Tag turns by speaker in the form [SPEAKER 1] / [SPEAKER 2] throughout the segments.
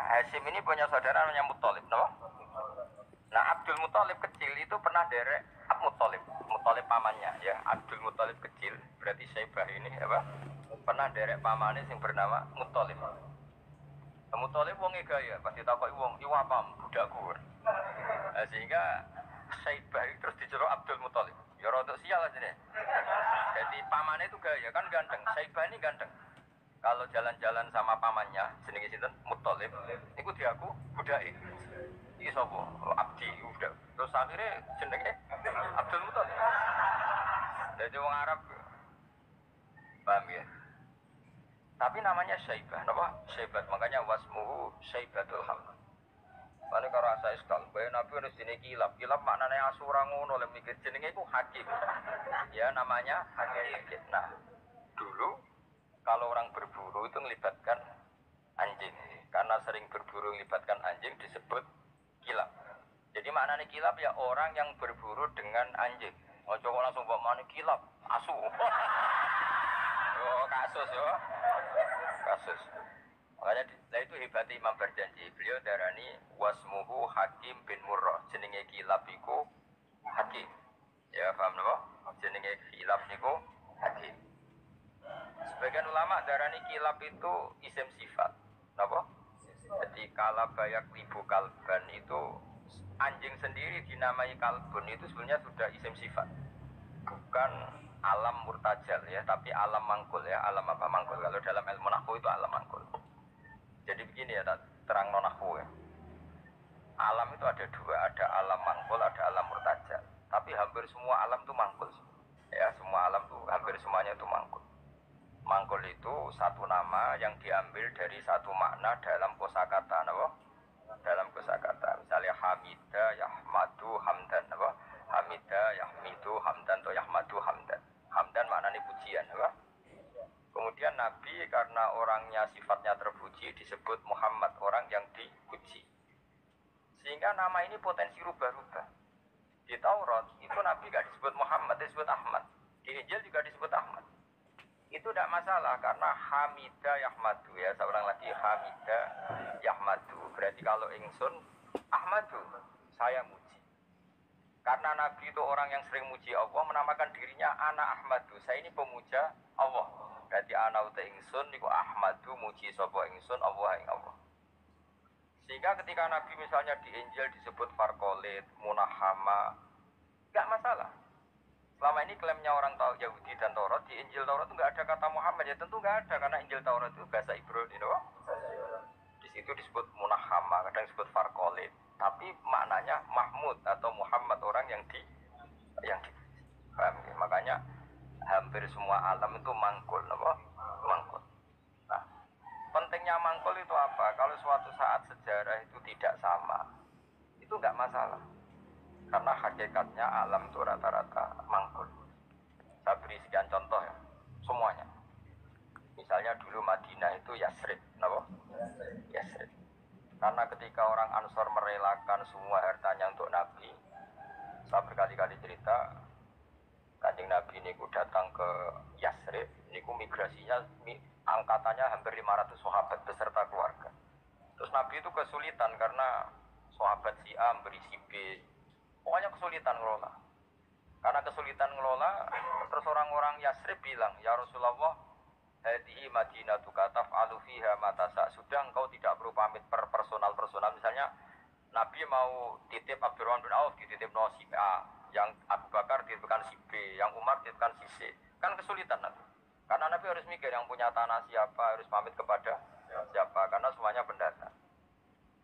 [SPEAKER 1] Hasyim ini punya saudara namanya Muthalib, no? Nah Abdul Muthalib kecil itu pernah derek Muthalib, Muthalib pamannya, ya Abdul Muthalib kecil, berarti Syaibah ini apa? Pernah derek pamannya yang bernama Muthalib. Muthalib wonge gaya, pasti takoki wong, "Iku apa budakku?" Nah, sehingga Syaibah itu terus dijerok Abdul Muthalib. Ya rada sial aja nih. Jadi pamannya itu gaya, kan ganteng. Syaibah ini ganteng. Kalau jalan-jalan sama pamannya, jenenge sinten? Muthalib. Iku diaku budake. Iki sapa? Abdi budak. Terus akhirnya jenenge Abdul Muthalib. Jadi wong Arab paham ya? Tapi namanya Syaibah, napa? Syaibat, makanya wasmuhu Syaibatul Hamd. Mane karo asa iskal, bae Nabi harus jenenge kilap. Kilap maknane asura ngono lek mikir jenenge iku hakim. Ya namanya hakim. Nah, dulu kalau orang berburu itu melibatkan anjing. Karena sering berburu melibatkan anjing disebut kilap. Jadi maknane kilap ya orang yang berburu dengan anjing. Ojo kok langsung mbok mani kilap, asu. Oh, kasus yo. Kasus. Makanya itu hebatnya Imam Berjanji. Beliau darani wasmuhu Hakim bin Murrah. Jenenge kilap iku Hakim. Ya paham napa? Jenenge kilap niku Hakim. Sebagian ulama darani kilap itu isim sifat. Napa? Jadi kalabayak ibu kalban itu anjing sendiri dinamai kalbun itu sebenarnya sudah isim sifat. Bukan alam murtajal ya, tapi alam mangkul ya. Alam apa mangkul? Kalau dalam ilmu nahwu itu alam mangkul. Jadi begini ya, terang nonahwu ya. Alam itu ada dua, ada alam mangkul, ada alam murtajal. Tapi hampir semua alam itu mangkul. Ya, semua alam tuh hampir semuanya itu mangkul. Mangkul itu satu nama yang diambil dari satu makna dalam kosakata, apa? Dalam kosakata. Misalnya Hamida, Yahmadu, Hamdan, apa? Hamida, Yahmidu, Hamdan, atau Yahmadu, Hamdan. Hamdan maknanya pujian, apa? Kemudian Nabi karena orangnya sifatnya terpuji disebut Muhammad, orang yang dipuji. Sehingga nama ini potensi rubah-rubah. Di Taurat itu Nabi gak disebut Muhammad, disebut Ahmad. Di Injil juga disebut Ahmad. Itu tidak masalah karena Hamidah Yahmadu ya, seorang lagi Hamidah Yahmadu. Berarti kalau ingsun Ahmadu, saya muji. Karena Nabi itu orang yang sering muji Allah, menamakan dirinya Ana Ahmadu. Saya ini pemuja Allah. Berarti ana uta ingsun niku Ahmadu muji sapa ingsun Allah ing Allah. Sehingga ketika Nabi misalnya di Injil disebut Farqolit, Munahama, enggak masalah. Selama ini klaimnya orang tahu Yahudi dan Taurat, di Injil Taurat itu enggak ada kata Muhammad, ya tentu enggak ada karena Injil Taurat itu bahasa Ibrani, no? Di situ disebut Munahama, kadang disebut Farqolit, tapi maknanya Mahmud atau Muhammad, orang yang di paham ya? Makanya hampir semua alam itu mangkul, apa? Mangkul. Nah, pentingnya mangkul itu apa? Kalau suatu saat sejarah itu tidak sama, itu enggak masalah. Karena hakikatnya alam itu rata-rata mangkul. Saya beri sekian contoh ya, semuanya. Misalnya dulu Madinah itu Yasrib, apa? Yasrib. Karena ketika orang Ansor merelakan semua hartanya untuk Nabi, saya berkali-kali cerita, Kanjeng Nabi niku datang ke Yasrib, niku migrasinya angkatannya hampir 500 sahabat beserta keluarga. Terus Nabi itu kesulitan karena sahabat si A memberi si B, pokoknya kesulitan ngelola. Karena kesulitan ngelola, terus orang-orang Yasrib bilang, "Ya Rasulullah, hadihi Madinatu kataf'alu fiha ma tasa." Sudah engkau tidak perlu pamit per personal. Misalnya Nabi mau titip Abdurrahman bin Auf, dititip no si A, yang Abu Bakar dititipkan si B, yang Umar dititipkan si C. Kan kesulitan Nabi. Karena Nabi harus mikir yang punya tanah siapa, harus pamit kepada siapa, karena semuanya pendatang.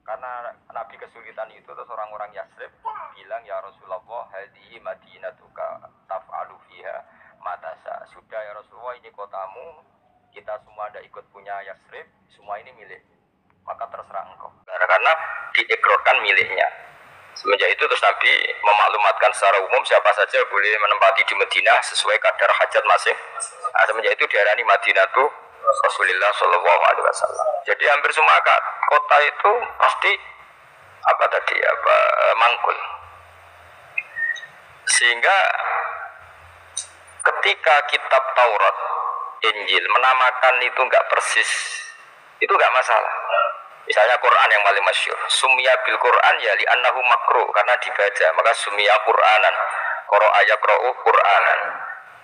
[SPEAKER 1] Karena Nabi kesulitan itu, terus orang-orang Yasrib bilang, "Ya Rasulullah, hadihi Madinatuka taf'alu fiha matasa." Sudah ya Rasulullah, ini kotamu, kita semua ada ikut punya Yasrib, semua ini milik. Maka terserah engkau. Karena diikrarkan miliknya. Semenjak itu terus Nabi memaklumatkan secara umum siapa saja boleh menempati di Madinah sesuai kadar hajat masing. Nah, semenjak itu diarani Madinatu Rasulullah Shallallahu Alaihi Wasallam. Jadi hampir semua kota itu pasti mangkul. Sehingga ketika kitab Taurat, Injil menamakan itu enggak persis, itu enggak masalah. Misalnya Quran yang paling masyhur, sumia bil Quran ya li annahu makruh karena dibaca, maka sumia Quranan. Qara'a yaqra'u Quranan.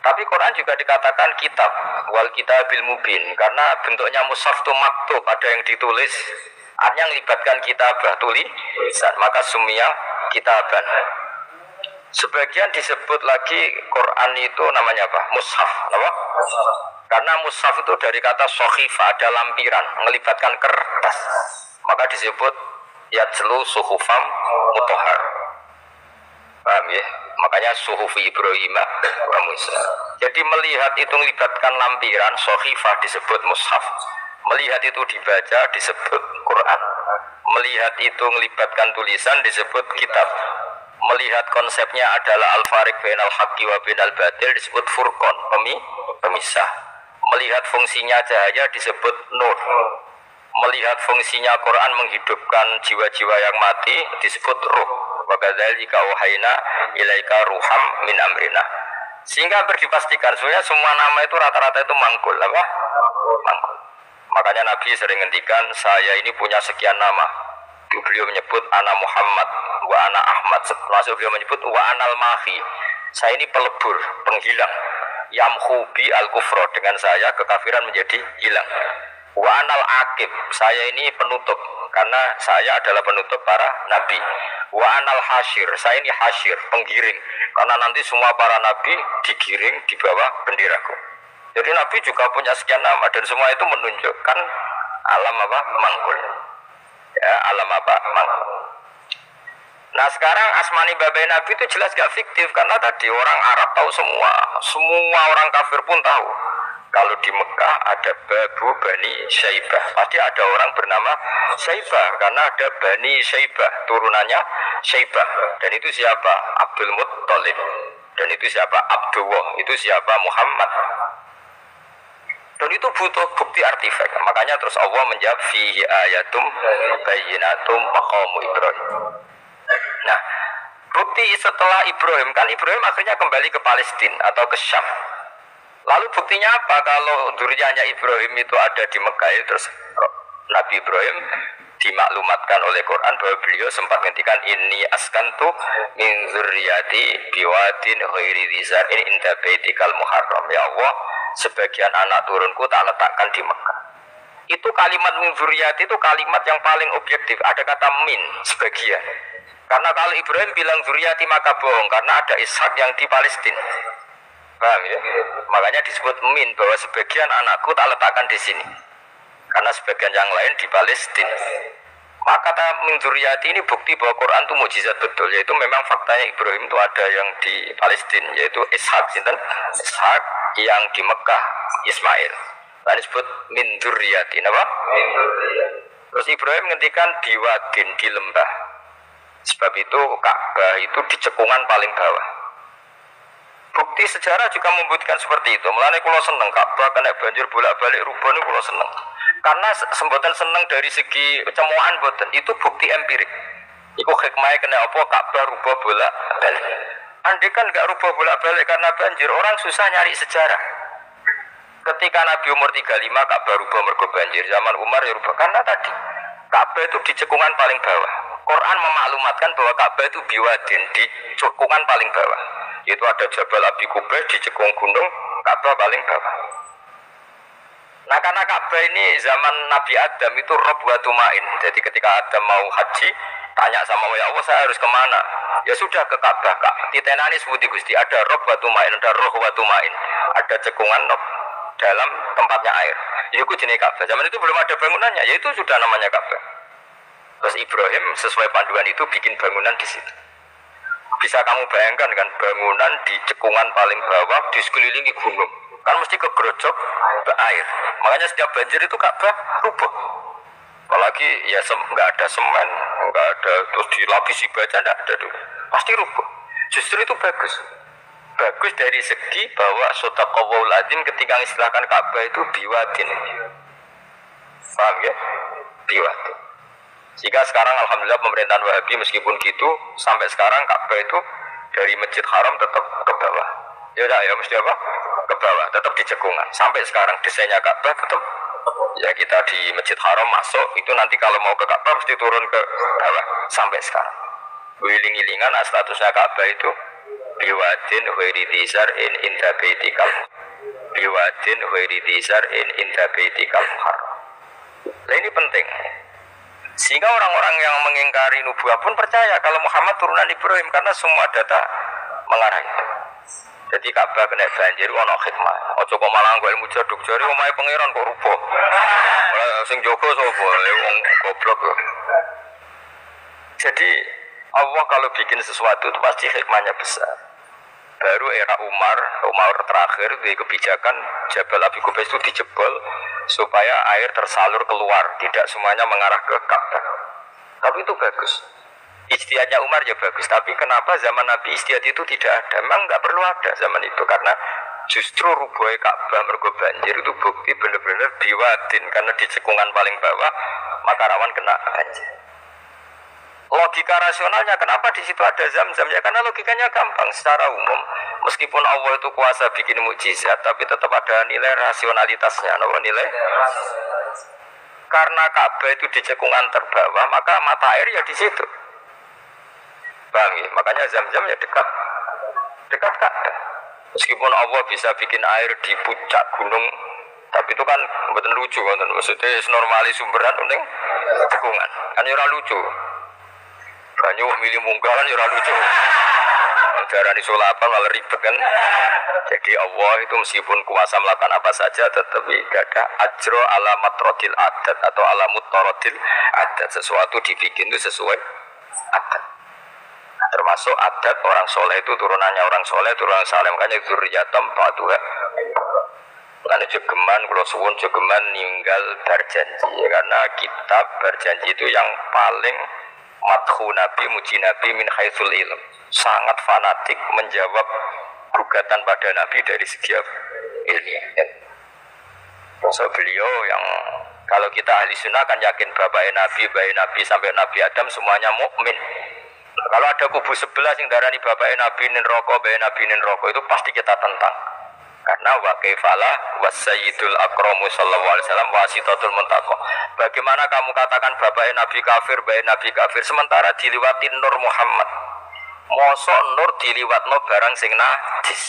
[SPEAKER 1] Tapi Quran juga dikatakan kitab, wal kitabil mubin karena bentuknya mushaf itu maktub, ada yang ditulis. Artinya melibatkan kitabah, tulisan, maka sumia kitaban. Sebagian disebut lagi Quran itu namanya apa? Mushaf, apa? Karena mushaf itu dari kata sohifah, ada lampiran, melibatkan kertas. Maka disebut yajlu suhufam mutohar. Paham ya? Makanya suhufi Ibrahim wa Musa. Jadi melihat itu melibatkan lampiran, sohifah disebut mushaf. Melihat itu dibaca disebut Quran. Melihat itu melibatkan tulisan disebut kitab. Melihat konsepnya adalah al-fariq bainal haqqi wa bainal batil disebut furqan, pemisah. Melihat fungsinya cahaya disebut nur. Melihat fungsinya Quran menghidupkan jiwa-jiwa yang mati disebut ruh. Wa kadzalika wahayna ilaika ruham min amrina. Sehingga berdipastikan sebenarnya semua nama itu rata-rata itu mangkul, apa? Mangkul. Makanya Nabi sering ngendikan, saya ini punya sekian nama. Beliau menyebut ana Muhammad wa ana Ahmad. Termasuk beliau menyebut wa anal mahi. Saya ini pelebur, penghilang. Yamhu bi al-kufra, dengan saya kekafiran menjadi hilang. Wa anal akib, saya ini penutup karena saya adalah penutup para nabi. Wa anal hasyir, saya ini hasyir, penggiring karena nanti semua para nabi digiring di bawah benderaku. Jadi nabi juga punya sekian nama dan semua itu menunjukkan alam apa? Mangkul. Ya, alam apa? Mangkul. Nah sekarang asmani babai nabi itu jelas gak fiktif karena tadi orang Arab tahu semua orang kafir pun tahu. Kalau di Mekah ada Babu Bani Syaibah, pasti ada orang bernama Syaibah karena ada Bani Syaibah, turunannya Syaibah. Dan itu siapa? Abdul Muttalib. Dan itu siapa? Abdullah. Itu siapa? Muhammad. Dan itu butuh bukti artefak. Makanya terus Allah menjawab fihi ayatum bayyinatum maqamu Ibrahim. Nah, bukti setelah Ibrahim, kan Ibrahim akhirnya kembali ke Palestina atau ke Syam. Lalu buktinya apa kalau duriannya Ibrahim itu ada di Mekah? Terus Nabi Ibrahim dimaklumatkan oleh Quran bahwa beliau sempat menghentikan ini askantu min dzurriyyati biwadin ghairi dzar'in inda baitikal muharram. Ya Allah, sebagian anak turunku tak letakkan di Mekah. Itu kalimat min dzurriyyati itu kalimat yang paling objektif. Ada kata min, sebagian. Karena kalau Ibrahim bilang dzurriyyati maka bohong karena ada Ishak yang di Palestina. Paham ya? Makanya disebut min bahwa sebagian anakku tak letakkan di sini. Karena sebagian yang lain di Palestina. Maka kata min dzurriyyati ini bukti bahwa Quran itu mukjizat betul, yaitu memang faktanya Ibrahim itu ada yang di Palestina, yaitu Ishak, Ishak yang di Mekah, Ismail. Lalu disebut min dzurriyyati, apa? Terus Ibrahim menghentikan biwadin, di lembah. Sebab itu Ka'bah itu di cekungan paling bawah. Bukti sejarah juga membuktikan seperti itu. Mulane kula seneng Ka'bah kena banjir bolak-balik rubah niku kula seneng. Karena semboten seneng dari segi cemoan boten, itu bukti empirik. Iku hikmahnya kena apa Ka'bah rubah bolak-balik. Andai kan enggak rubah bolak-balik karena banjir, orang susah nyari sejarah. Ketika Nabi umur 35 Ka'bah rubah mergo banjir, zaman Umar ya rubah karena tadi Ka'bah itu di cekungan paling bawah. Quran memaklumatkan bahwa Ka'bah itu biwadin, di cekungan paling bawah. Yaitu ada Jabal Abi Qubais di cekung gunung, Ka'bah paling bawah. Nah karena Ka'bah ini zaman Nabi Adam itu rob wa tumain. Jadi ketika Adam mau haji, tanya sama ya Allah saya harus kemana? Ya sudah ke Ka'bah. Titenani sebuti Gusti, ada rob wa tumain, ada roh wa tumain, ada cekungan dalam tempatnya air. Itu jenis Ka'bah. Zaman itu belum ada bangunannya, yaitu sudah namanya Ka'bah. Terus Ibrahim sesuai panduan itu bikin bangunan di situ. Bisa kamu bayangkan kan bangunan di cekungan paling bawah di sekelilingi gunung. Kan mesti kegerojok ke air. Makanya setiap banjir itu Ka'bah rubuh. Apalagi ya nggak ada semen, nggak ada terus dilapisi baja, nggak ada dulu. Pasti rubuh. Justru itu bagus. Bagus dari segi bahwa sotaqawul adim ketika mengistilahkan Ka'bah itu biwadin. Paham ya? Biwadin. Jika sekarang alhamdulillah pemerintahan Wahabi meskipun gitu sampai sekarang Ka'bah itu dari Masjid Haram tetap ke bawah. Ya udah ya mesti apa? Ke bawah, tetap di cekungan. Sampai sekarang desainnya Ka'bah tetap Ya kita di Masjid Haram masuk itu nanti kalau mau ke Ka'bah mesti turun ke bawah sampai sekarang. Wiling-wilingan statusnya Ka'bah itu biwadin ghairi dzar'in inda baitikal biwadin ghairi dzar'in inda baitikal muharram. Nah ini penting. Sehingga orang-orang yang mengingkari nubuah pun percaya kalau Muhammad turunan Ibrahim karena semua data mengarah itu. Jadi Ka'bah kena banjir ono hikmah. Ojo kok malah nggo ilmu jaduk jare omahe pangeran kok rubuh. Ora sing jaga sapa? Wong goblok kok. Jadi Allah kalau bikin sesuatu itu pasti hikmahnya besar. Baru era Umar terakhir di kebijakan Jabal Abi Qubais itu dijebol supaya air tersalur keluar, tidak semuanya mengarah ke Ka'bah. Tapi itu bagus. Ijtihadnya Umar ya bagus, tapi kenapa zaman Nabi ijtihad itu tidak ada? Memang nggak perlu ada zaman itu, karena justru rubuhnya Ka'bah mergo banjir itu bukti benar-benar biwadin, karena di cekungan paling bawah maka rawan kena banjir. Logika rasionalnya kenapa di situ ada zam-zam? Ya karena logikanya gampang secara umum. Meskipun Allah itu kuasa bikin mukjizat, tapi tetap ada nilai rasionalitasnya. Apa nilai? Karena Ka'bah itu di cekungan terbawah, maka mata air ya di situ. Paham ya? Makanya zam-zam ya dekat Ka'bah. Meskipun Allah bisa bikin air di puncak gunung, tapi itu kan betul lucu kan? Maksudnya normali sumberan ning cekungan. Kan ora lucu. Banyak milih munggah kan ora lucu. Darah di sulapan malah ribet kan. Jadi Allah itu meskipun kuasa melakukan apa saja, tetapi gak ada ajro ala matrodil adat atau ala mutarodil adat. Sesuatu dibikin itu sesuai adat. Termasuk adat orang soleh itu turunannya orang soleh, turunan saleh, makanya dzurriyatam ba'duha. Karena jogeman, kalau suwun jogeman ninggal berjanji, karena kitab berjanji itu yang paling madhu Nabi, muji Nabi min haitsul ilm, sangat fanatik menjawab gugatan pada Nabi dari segi ilmiah. So beliau yang kalau kita ahli sunnah kan yakin bapaknya Nabi, bayi Nabi sampai Nabi Adam semuanya mukmin. Kalau ada kubu sebelah yang darani bapaknya Nabi nin roko, bayi Nabi nin roko, itu pasti kita tentang. Karena wa kaifalah wasayyidul akramu sallallahu alaihi wasallam wasitatul muntaqah. Bagaimana kamu katakan bapaknya Nabi kafir, bayi Nabi kafir, sementara diliwati Nur Muhammad. Mosok Nur diliwatno barang sing najis.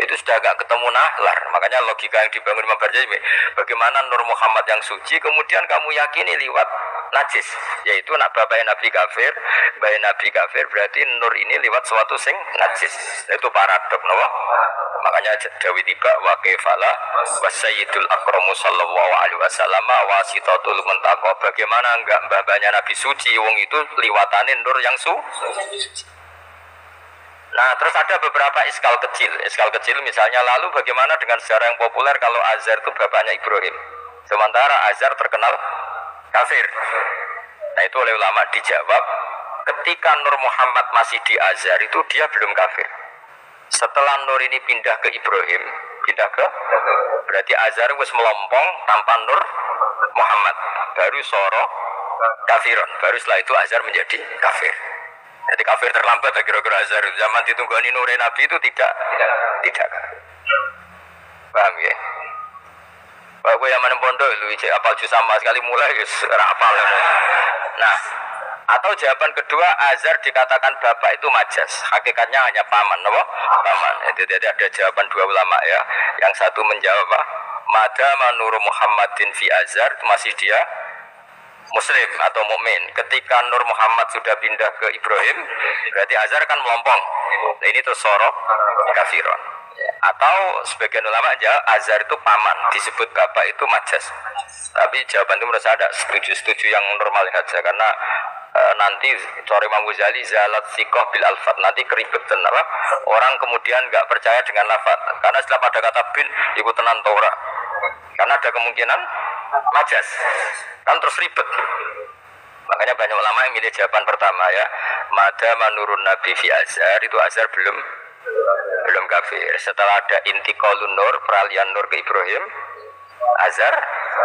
[SPEAKER 1] Itu sudah agak ketemu nahlar. Makanya logika yang dibangun Imam Barjani, bagaimana Nur Muhammad yang suci kemudian kamu yakini liwat najis, yaitu nak bapaknya Nabi kafir, bayi Nabi kafir, berarti Nur ini liwat suatu sing najis. Itu paradok, no? Makanya Dawi tiba wa kaifalah wasayyidul akramu sallallahu alaihi wasallam wasitatul muntaqah. Bagaimana enggak bapaknya Nabi suci, wong itu liwatane Nur yang suci. Nah, terus ada beberapa iskal kecil misalnya, lalu bagaimana dengan sejarah yang populer kalau Azar itu bapaknya Ibrahim, sementara Azar terkenal kafir. Nah, itu oleh ulama dijawab, ketika Nur Muhammad masih di Azar itu dia belum kafir. Setelah Nur ini pindah ke Ibrahim, berarti Azar wis melompong tanpa Nur Muhammad, baru soro kafiron, baru setelah itu Azar menjadi kafir. Jadi kafir terlambat kira-kira Azhar zaman ditunggani Nure Nabi itu tidak. Paham ya? Pak gue yang pondok lu ijek apal juz sama sekali mulai wis ora apal. Nah, atau jawaban kedua Azhar dikatakan bapak itu majas, hakikatnya hanya paman, apa? Paman. Jadi ada jawaban dua ulama ya. Yang satu menjawab apa? Madama Nur Muhammadin fi Azhar, masih dia Muslim atau mukmin. Ketika Nur Muhammad sudah pindah ke Ibrahim, berarti Azhar kan melompong. Nah, ini terus sorok kafiron. Atau sebagian ulama aja Azhar itu paman, disebut bapak itu majas. Tapi jawaban itu menurut saya ada setuju yang normal saja, karena nanti sorry Imam Ghazali zalat sikoh bil alfat, nanti keribetan apa? Orang kemudian nggak percaya dengan lafaz, karena setelah pada kata bin ikut tenan Torah, karena ada kemungkinan majas kan terus ribet. Makanya banyak ulama yang milih jawaban pertama ya, madama nurun nabi fi Azhar, itu Azhar belum kafir. Setelah ada intiqalun nur, peralihan nur ke Ibrahim, Azhar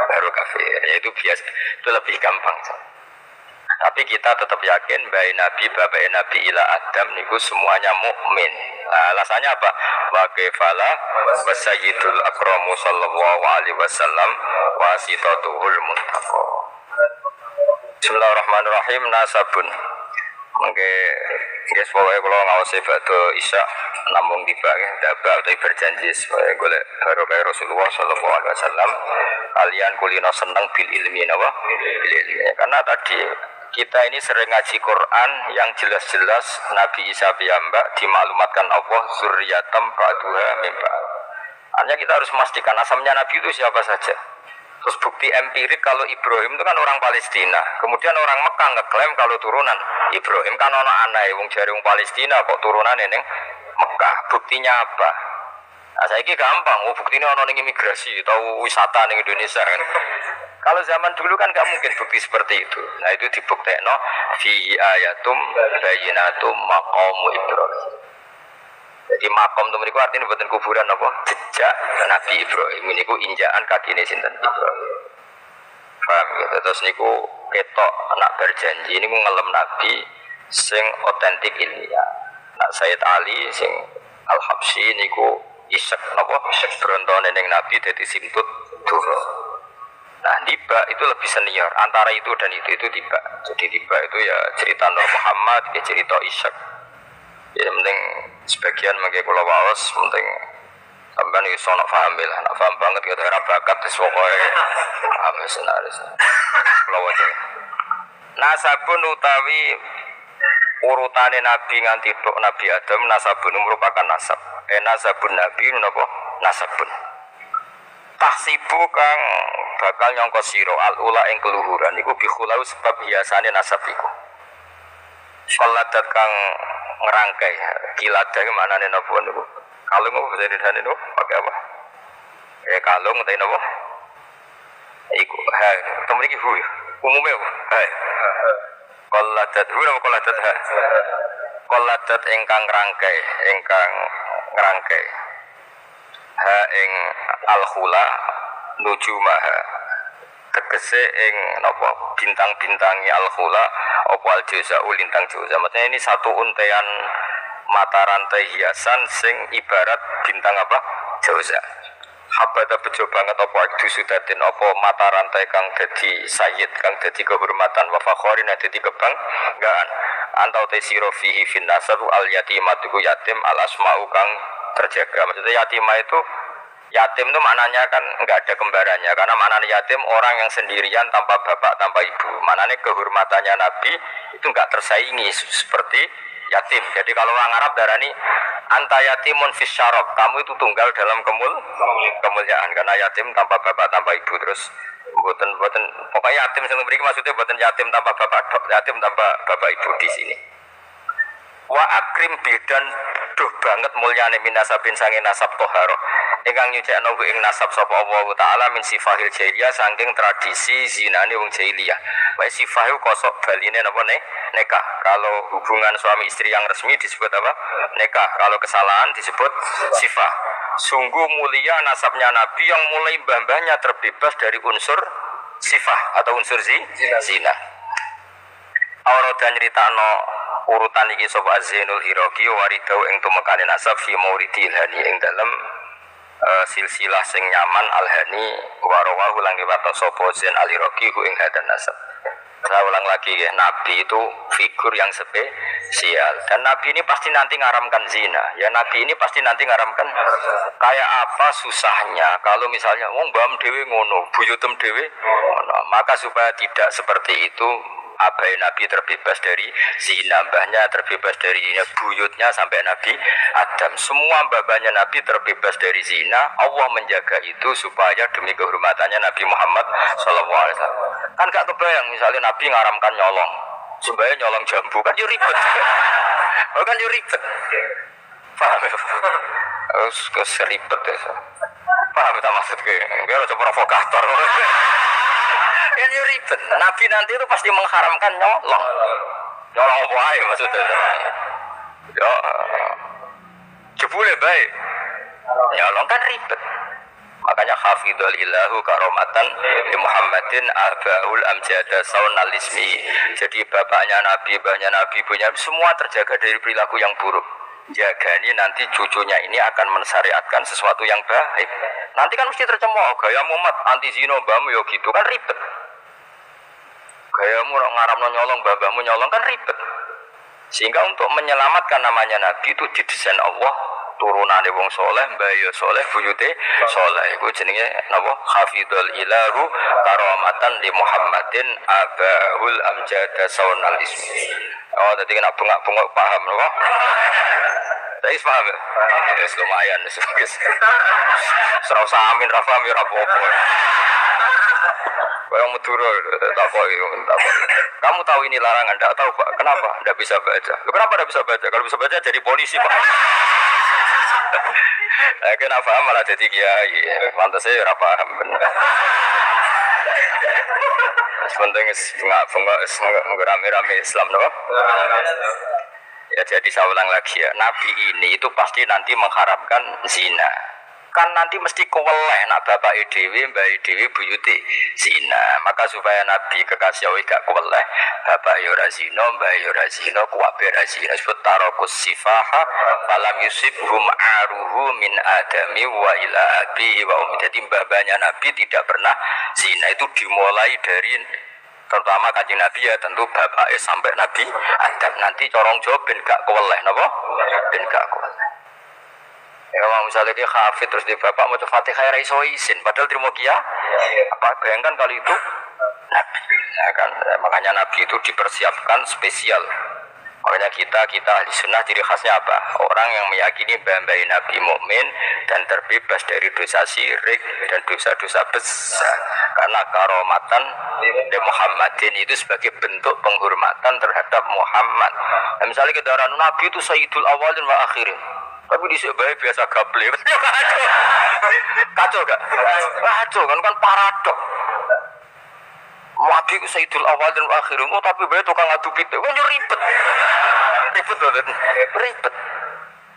[SPEAKER 1] baru kafir. Ya, itu biasa, itu lebih gampang. Tapi kita tetap yakin bahwa Nabi, bapak Nabi ila Adam niku semuanya mukmin. Nah, alasannya apa? Wa kefala wa sayyidul akramu sallallahu alaihi wasallam wasitatuhul muntaqa. Bismillahirrahmanirrahim. Nasabun. Mangke guys pokoke kula ngawasi badhe isya namung tiba dabal tapi berjanji supaya golek barokah Rasulullah sallallahu alaihi wasallam kalian kulino seneng bil ilmi napa? Bil ilmi. Karena tadi kita ini sering ngaji Quran yang jelas-jelas Nabi Isa piyambak dimaklumatkan Allah zurriyatam ba'duha min ba'd. Hanya kita harus memastikan asalnya Nabi itu siapa saja. Terus bukti empirik kalau Ibrahim itu kan orang Palestina. Kemudian orang Mekah ngeklaim kalau turunan Ibrahim kan ono aneh wong jare wong Palestina kok turunane ning Mekah. Buktinya apa? Nah, saiki gampang, buktinya ono ning imigrasi atau wisata ning Indonesia kan. Kalau zaman dulu kan gak mungkin bukti seperti itu. Nah, itu dibuktekno fi ayatum bayyinatum maqamu Ibrahim. Jadi makom itu mereka artinya buatan kuburan apa? Jejak Nabi Ibrahim. Ini ku injakan kaki ini sinten Ibrahim. Paham gitu. Terus niku ketok anak berjanji ini ku ngelem Nabi sing otentik ilmiah. Nak Sayyid Ali sing Al-Habsyi niku isek napa? Isek berontone ning Nabi dadi simtut dura. Nah, tiba itu lebih senior. Antara itu dan itu tiba. Jadi tiba itu ya cerita Nur Muhammad, ya cerita Isyak. Ya penting sebagian mengke kula waos penting sampean iso nak paham lah, nak paham banget kita ora bakat wis pokoke paham senaris. Kula waca. Nasabun utawi urutane nabi nganti tok Nabi Adam nasabun merupakan nasab. Nasabun nabi napa? Nasabun. Tahsibu kang bakal nyangka sira al-ula ing keluhuran iku bikhulau sebab hiasane nasab iku. Kaladat kang ngerangkai kiladah manane napa niku kalung apa bahasa Indonesia niku pakai apa kalung ta napa iku ha temriki hu umume ha kaladat hu napa kaladat ha kaladat ingkang ngerangkai ha ing al-khula nujumaha tegese ing napa bintang-bintangi al-khula apa al-jaza'u lintang jaza. Maksudnya ini satu untean mata rantai hiasan sing ibarat bintang apa? Jaza. Habata bejo banget apa dusudatin apa mata rantai kang dadi sayyid kang dadi kehormatan wa fakhorin dadi kebanggaan. Antau tesiro fihi fin nasab al yatimatu yatim al asma'u kang terjaga. Maksudnya yatimah itu yatim itu maknanya kan enggak ada kembarannya karena maknanya yatim orang yang sendirian tanpa bapak tanpa ibu. Maknanya kehormatannya Nabi itu enggak tersaingi seperti yatim. Jadi kalau orang Arab darani anta yatimun fis syarab, kamu itu tunggal dalam kemuliaan karena yatim tanpa bapak tanpa ibu. Terus mboten pokoknya yatim sing mriki maksudnya mboten yatim tanpa bapak, yatim tanpa bapak ibu di sini. Wa akrim bidan duh banget mulyane minasabin sange nasab toharoh ingkang nyucikno ing nasab sapa Allah taala min sifahil jahiliyah saking tradisi zinane wong jahiliyah. Wae sifah iku kosok baline napa nikah. Kalau hubungan suami istri yang resmi disebut apa? Nikah. Kalau kesalahan disebut sifah. Sungguh mulia nasabnya Nabi yang mulai mbah-mbahnya terbebas dari unsur sifah atau unsur zina. Aurada nyritano urutan iki sapa Zainul Iraqi waridau ing tumekane nasab fi mauridil hani ing dalem silsilah sing nyaman al-hani warawahu lang riwayat sapa Zain al-Iraqi ku ing hadan nasab. Saya ulang lagi ya, Nabi itu figur yang spesial dan Nabi ini pasti nanti ngaramkan zina. Ya Nabi ini pasti nanti ngaramkan kayak apa susahnya kalau misalnya wong mbam dhewe ngono, buyutem dhewe ngono. Maka supaya tidak seperti itu abai Nabi terbebas dari zina, mbahnya terbebas dari zina, buyutnya sampai Nabi Adam, semua mbah-mbahnya Nabi terbebas dari zina. Allah menjaga itu supaya demi kehormatannya Nabi Muhammad SAW. Kan gak kebayang misalnya Nabi ngaramkan nyolong, supaya nyolong jambu kan yo ribet. Kan yo ribet. Paham ya? Ribet ya. Paham tak maksudnya? Biar coba provokator. Kan yo ribet. Nabi nanti itu pasti mengharamkan nyolong. Nyolong apa aja maksudnya. Ya. Jebule baik. Nyolong kan ribet. Makanya hafidhul ilahu karomatan di Muhammadin abaul amjada saunal ismi. Jadi bapaknya Nabi, mbahnya Nabi, punya semua terjaga dari perilaku yang buruk. Jagani nanti cucunya ini akan mensyariatkan sesuatu yang baik. Nanti kan mesti tercemooh gaya Muhammad anti zina mbahmu ya gitu kan ribet. Gayamu ngaramno nyolong mbahmu nyolong kan ribet. Sehingga untuk menyelamatkan namanya Nabi itu didesain Allah turunane wong soleh, mbaya soleh, buyute soleh. Iku jenenge napa? Hafidhul ilahu karomatan di Muhammadin abahul amjada saunal ismi. Oh, tadi kena bengak-bengok paham napa? Saya paham ya? Ya lumayan wis. Serasa amin ra paham ya apa-apa. Kayak Madura, tak boleh. Kamu tahu ini larangan? Tidak tahu Pak. Kenapa? Tidak bisa baca. Kenapa tidak bisa baca? Kalau bisa baca jadi polisi Pak. Kenapa malah jadi kiai? Pantas saya tidak paham. Sepenting bengak rame-rame Islam, no? Ya jadi saya ulang lagi ya. Nabi ini itu pasti nanti mengharapkan zina. Kan nanti mesti keweleh nak bapak dewi, mbak dewi, buyuti zina. Maka supaya Nabi kekasih Allah gak keweleh, bapak yura zina, mbak yura zina, kuwabe zina. Sebut tarokus sifaha, falam yusibhum aruhu min adami wa ila abihi wa umi. Jadi babanya Nabi tidak pernah zina. Itu dimulai dari terutama kanjeng Nabi ya tentu bapaknya sampai Nabi Adam. Nanti corong jawab ben gak keweleh, napa? Ben gak keweleh. Ya misalnya dia hafid terus dia bapak mau Fatihah ra iso isin padahal terima kia. Apa bayangkan kali itu Nabi. Ya kan makanya Nabi itu dipersiapkan spesial. Makanya kita ahli sunnah ciri khasnya apa? Orang yang meyakini bahwa Nabi mukmin dan terbebas dari dosa syirik dan dosa-dosa besar. Karena karomatan di Muhammadin itu sebagai bentuk penghormatan terhadap Muhammad. Nah, misalnya kita orang Nabi itu sayyidul awalin wa akhirin. Tapi di sebelah biasa gable. Kacau gak? Kacau kan paradok. Nabi ku sayyidul awal dan akhirin. Oh tapi bae tukang adu pitik. Wah ribet. Ribet banget. Ribet.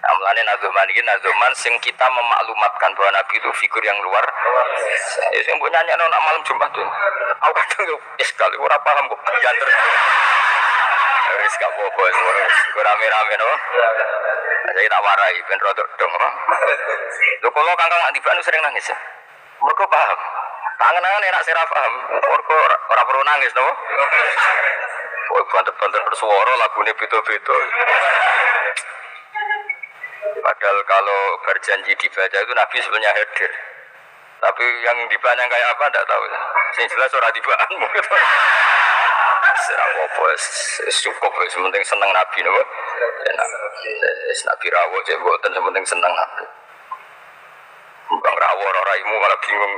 [SPEAKER 1] Amlane nazuman iki nazuman sing kita memaklumatkan bahwa Nabi itu figur yang luar. Ya sing mbok nyanyakno nak malam Jumat tuh. Aku kadang wis kali ora paham kok janter. Wis gak apa-apa wis rame-rame no. Saya tak warai ben rodok dong. Lho kula Kangkang Andibanu sering nangis ya. Mergo paham. Tangan-tangan enak saya paham. Mergo ora perlu nangis no. Oh banter-banter bersuara lagune beda-beda. Padahal kalau berjanji dibaca itu Nabi sebenarnya hadir. Tapi yang dibaca kayak apa enggak tahu. Sing jelas ora dibaan mungkin. Apa-apa cukup sementing seneng Nabi no. Nabi rawuh cek mboten sementing seneng Nabi. Bang rawuh ora raimu malah bingung.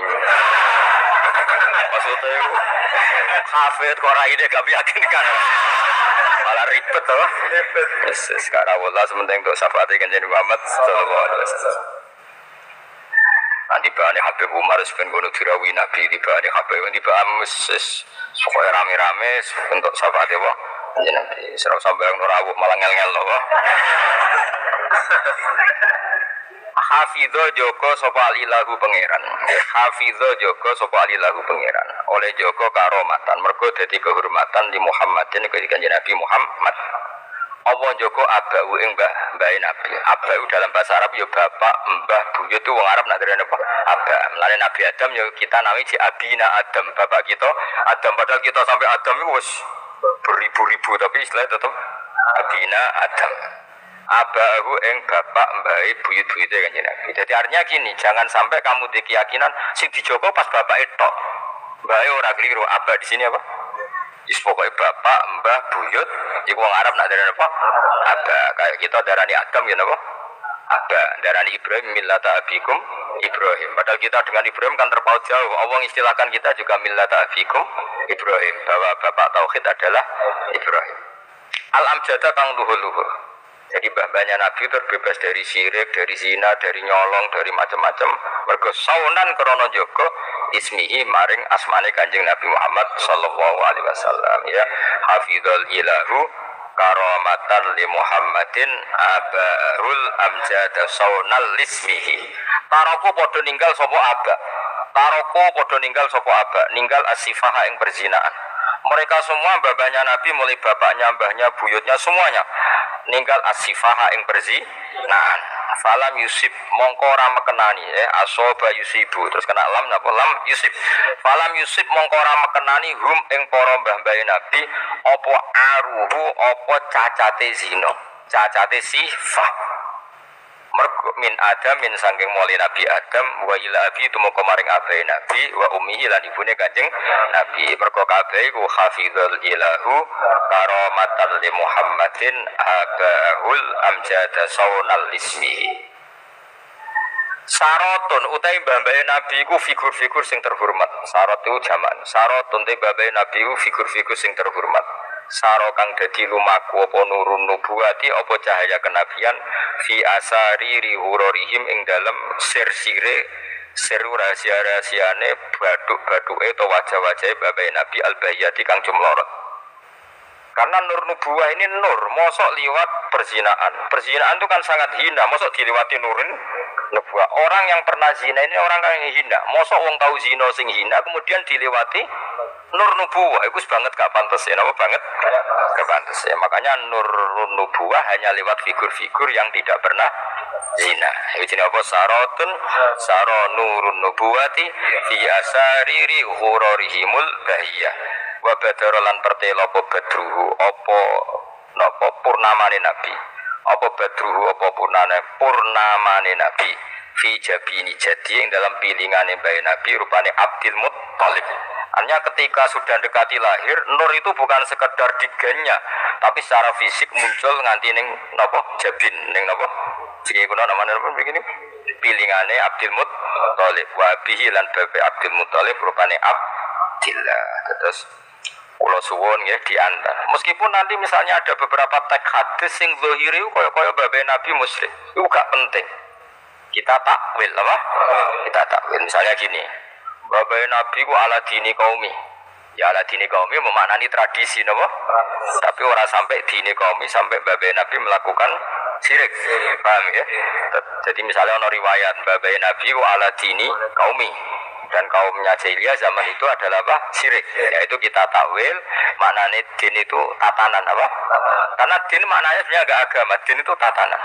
[SPEAKER 1] Maksudnya hafid kok raine gak meyakinkan. Malah ribet to. Sekarang Allah sementing untuk syafaat kanjeng Muhammad sallallahu alaihi wasallam. Nanti bahane Habib Umar ben ngono dirawi Nabi di bahane Habib di amus supaya rame-rame untuk syafaat ya Nabi. Serau sampeyan ora malah ngel-ngel lho. Hafidho Joko sapa ilahu pangeran. Hafidho Joko sapa ilahu pangeran. Oleh Joko karomatan mergo dadi kehormatan di Muhammadin ketika Nabi Muhammad. Allah Joko abau ing mbah Nabi. Abau dalam bahasa Arab ya bapak, mbah, buyut itu wong Arab nak derene apa? Aba. Mulane Nabi Adam ya kita namanya si Abina Adam, bapak kita Adam padahal kita sampai Adam itu wis beribu-ribu tapi istilahnya tetap Abina Adam. Abahu ing bapak mbahe buyut-buyute kanjeng Nabi. Jadi artinya gini, jangan sampai kamu di keyakinan sing dijogo pas bapak tok. Mbahe ora keliru, aba di sini apa? Wis pokoke bapak, mbah, buyut, iku wong Arab nak darani apa? Aba. Kayak kita darani Adam ya napa? Aba. Darani Ibrahim millata abikum Ibrahim. Padahal kita dengan Ibrahim kan terpaut jauh. Allah istilahkan kita juga millata abikum Ibrahim, bahwa bapak tauhid adalah Ibrahim. Al-amjada kang luhur-luhur. Jadi mbah-mbahnya Nabi terbebas dari syirik, dari zina, dari nyolong, dari macam-macam. Mergo saunan krana jaga ismihi maring asmane Kanjeng Nabi Muhammad sallallahu alaihi wasallam ya. Hafizul ilahu karamatan li Muhammadin abahul amjad saunal lismihi. Taroko padha ninggal sapa aba. Taroko padha ninggal sapa aba, ninggal asifaha ing perzinaan. Mereka semua babanya Nabi mulai bapaknya, mbahnya, buyutnya semuanya ninggal asifaha ing perzinaan. Falam yusib mongko ora mekenani asoba yusibu terus kena lam napa lam yusib. Falam yusib mongko ora mekenani hum ing para mbah-mbahe Nabi apa aruhu apa cacate zina, cacate sifah. Mergo min Adam min sangking mulai Nabi Adam wa ila abi tumeka maring abahe Nabi wa ummihi lan ibune Kanjeng Nabi. Mergo kabeh iku hafizul ilahu karamatan li Muhammadin abahul amjada saunal ismihi. Sarotun utai mbah-mbahe Nabi iku figur-figur sing terhormat. Sarot itu jaman. Sarotun te mbah-mbahe Nabi iku figur-figur sing terhormat. Saro kang dadi lumaku apa nurun nubuwati apa cahaya kenabian fi asari rihurorihim ing dalem sir-sire seru rahasia-rahasiane baduk-baduke atau wajah-wajahe babai Nabi al-bayyati kang jumlorot. Karena nur nubuwah ini nur, mosok liwat perzinaan. Perzinaan itu kan sangat hina, mosok diliwati nurin nubuwah. Orang yang pernah zina ini orang yang hina. Mosok wong tahu zina sing hina kemudian diliwati nur nubuwah. Itu banget gak pantas ya, apa banget? Gak pantas ya. Makanya nur nubuwah hanya lewat figur-figur yang tidak pernah zina. Itu jenis apa? Sarotun saro nurun nubuwati fi asariri hurorihimul bahiyah. Wa badarolan pertelo apa badruhu apa napa purnamane Nabi. Apa badruhu apa purnamane Nabi fi jabini jadi yang dalam pilingane bayi Nabi rupane Abdul Muttalib. Artinya ketika sudah dekati lahir, nur itu bukan sekedar diganya, tapi secara fisik muncul nganti ning napa jabin ning napa. Jika kuna namanya apa begini? Pilingane Abdul Muttalib wa bihi lan babe Abdul Muttalib rupane Abdillah. Terus kula suwun nggih diantar. Meskipun nanti misalnya ada beberapa teks hadis sing zahiri kaya babe Nabi musyrik. Itu gak penting. Kita takwil apa? Kita takwil. Misalnya gini. Babe Nabi ku ala dini qaumi. Ya ala dini qaumi memaknani tradisi napa? Tapi ora sampai dini qaumi sampai babe Nabi melakukan syirik. Paham ya? Jadi misalnya ana riwayat babe Nabi ku ala dini qaumi. Dan kaumnya jahiliyah zaman itu adalah apa? Syirik. Yaitu kita takwil maknanya din itu tatanan apa? Karena din maknanya sebenarnya agak agama, din itu tatanan.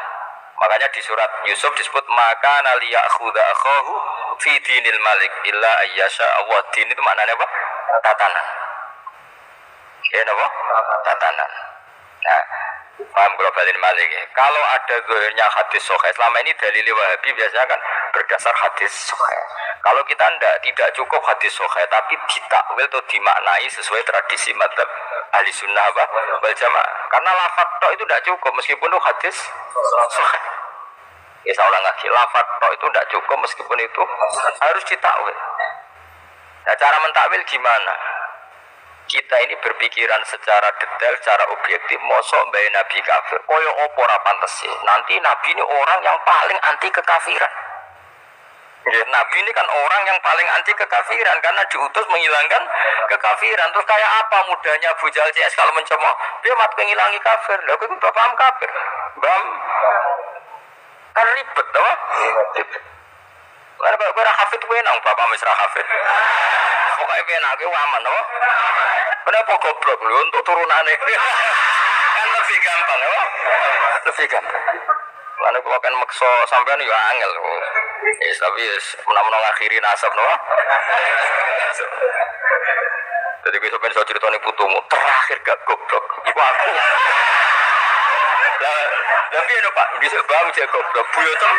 [SPEAKER 1] Makanya di surat Yusuf disebut maka naliyakhudha akhahu fi dinil malik illa ayyasha Allah. Din itu maknanya apa? Tatanan. Ya apa? Tatanan. Nah, paham globalin malik ya. Kalau ada zahirnya hadis sahih, selama ini dalil Wahabi biasanya kan berdasar hadis sahih. Kalau kita tidak cukup hadis sahih, tapi ditakwil atau dimaknai sesuai tradisi madzhab ahli sunnah wal jamaah. Karena lafaz tok itu tidak cukup meskipun itu hadis sahih. Ya saya ulang lagi, lafaz tok itu tidak cukup meskipun itu harus ditakwil. Nah cara mentakwil gimana? Kita ini berpikiran secara detail, secara objektif. Mosok bayi Nabi kafir, koyo opo ora pantes. Nanti Nabi ini orang yang paling anti kekafiran. Ya, Nabi ini kan orang yang paling anti kekafiran karena diutus menghilangkan kekafiran. Terus kayak apa mudahnya Abu Jahal CS kalau mencemooh dia mat menghilangi kafir. Lah itu bapak kafir. Bam. Kan ribet toh? Ribet. Karena bapak ora hafid kuwi nang bapak mesra hafid. Pokoke penake aman toh? Kenapa goblok lho untuk turunane? Kan lebih gampang ya. Lebih gampang. Lalu kalau kan makso sampean ya angel. Yes, tapi menang-menang akhiri nasab no. Jadi gue sampean so ceritane putumu terakhir gak goblok. Iku aku. Lah, tapi ya Pak, bisa bang cek goblok. Buyotem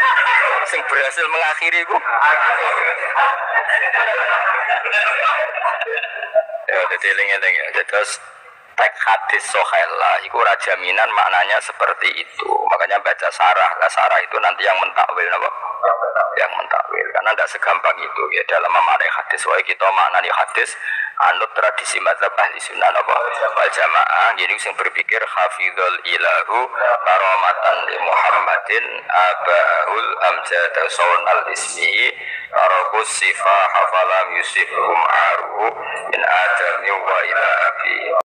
[SPEAKER 1] sing berhasil mengakhiri iku. Ya, jadi eling-eling ya. Terus teks hadis sahih lah, itu jaminan maknanya seperti itu. Makanya baca sarah. Lah sarah itu nanti yang mentakwil apa? Yang mentakwil. Karena tidak segampang itu ya dalam memaknai hadis. Wah kita maknani hadis anut tradisi mazhab ahli sunnah apa? Wal jamaah. Jadi yang berpikir hafizul ilahu karamatan li Muhammadin abahul amjad saunal ismi karakus sifah hafalam yusifhum aruhu min adami wa ila abi.